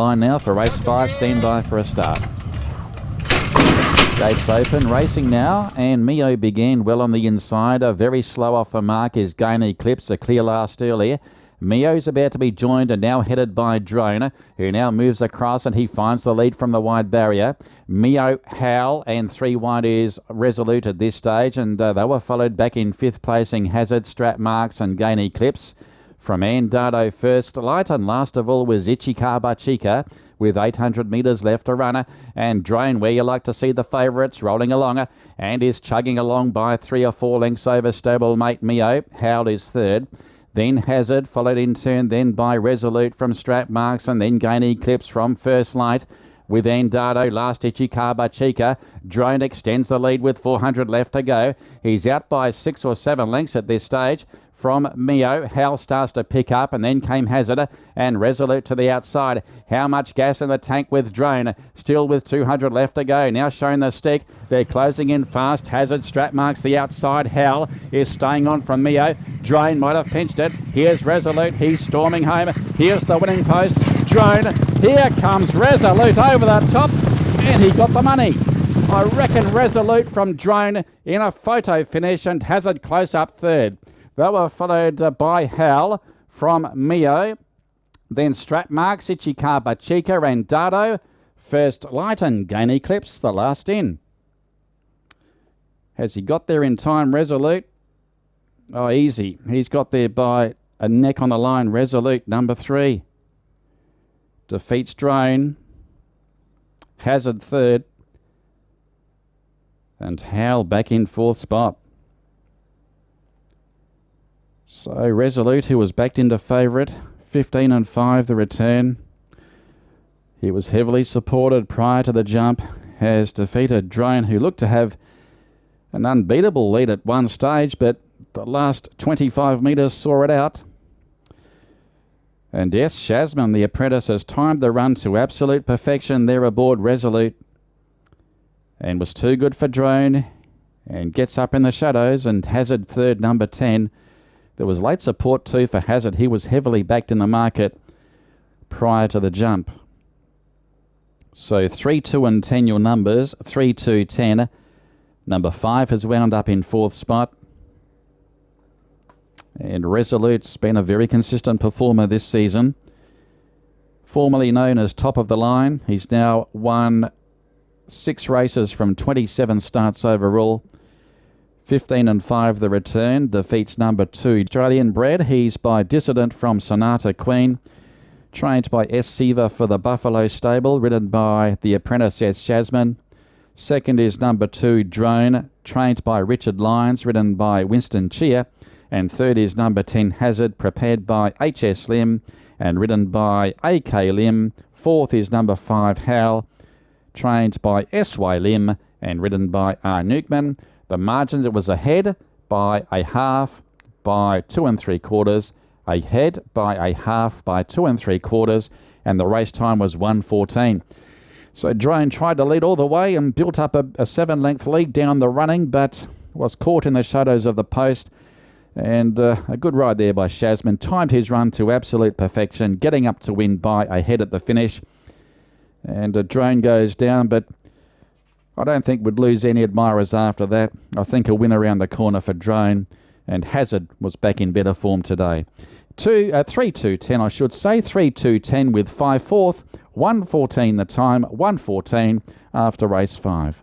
Line now for race 5, stand by for a start. Gates open, racing now, and Mio began well on the inside. Very slow off the mark is Gain Eclipse, a clear last earlier. Mio's about to be joined and now headed by Drone, who now moves across and he finds the lead from the wide barrier. Mio, Howl, and 3 wide is Resolute at this stage, and they were followed back in 5th placing Hazard, Strat Marks and Gain Eclipse. From Andado first light, and last of all was Ichikaba Chica with 800 metres left to run. And Drone, where you like to see the favourites, rolling along and is chugging along by 3 or 4 lengths over stablemate Mio. Howl is third. Then Hazard, followed in turn then by Resolute from Strat Marks, and then Gain Eclipse from First Light. With Andado, last Ichikaba Chica. Drone extends the lead with 400 left to go. He's out by 6 or 7 lengths at this stage. From Mio, Howl starts to pick up, and then came Hazard and Resolute to the outside. How much gas in the tank with Drone? Still with 200 left to go. Now showing the stick. They're closing in fast. Hazard, Strat Marks the outside. Howl is staying on from Mio. Drone might have pinched it. Here's Resolute. He's storming home. Here's the winning post. Drone. Here comes Resolute over the top, and he got the money. I reckon Resolute from Drone in a photo finish, and Hazard close up third. They were followed by Howl from Mio, then Strat Marks, Ichikaba Chica and Dado. First Light and Gain Eclipse, the last in. Has he got there in time, Resolute? Oh, easy. He's got there by a neck on the line, Resolute, number 3. Defeats Drone. Hazard third. And Howl back in 4th spot. So Resolute, who was backed into favourite, 15 and 5 the return. He was heavily supported prior to the jump, has defeated Drone, who looked to have an unbeatable lead at one stage, but the last 25 metres saw it out. And yes, Shazman, the apprentice, has timed the run to absolute perfection there aboard Resolute, and was too good for Drone, and gets up in the shadows, and Hazard third, number 10. There was late support too for Hazard. He was heavily backed in the market prior to the jump. So 3, 2 and 10 your numbers. 3, 2, 10. Number 5 has wound up in 4th spot. And Resolute's been a very consistent performer this season. Formerly known as Top of the Line. He's now won 6 races from 27 starts overall. 15 and 5 the return, defeats number 2. Australian bred, he's by Dissident from Sonata Queen. Trained by S. Siva for the Buffalo Stable, ridden by the apprentice S. Shazman. Second is number 2, Drone, trained by Richard Lyons, ridden by Winston Chia. And third is number 10, Hazard, prepared by H.S. Lim and ridden by A.K. Lim. Fourth is number 5, Howl, trained by S.Y. Lim and ridden by R. Newkman. The margins, it was ahead by a half, by 2 3/4, ahead by a half, by 2 3/4, and the race time was 1:14. So Drone tried to lead all the way and built up a 7-length lead down the running, but was caught in the shadows of the post. And a good ride there by Shazman. Timed his run to absolute perfection, getting up to win by a head at the finish. And Drone goes down, but I don't think we'd lose any admirers after that. I think a win around the corner for Drone, and Hazard was back in better form today. 3-2-10, I should say. 3-2-10 with 5/4. 1:14 the time, 1:14 after race 5.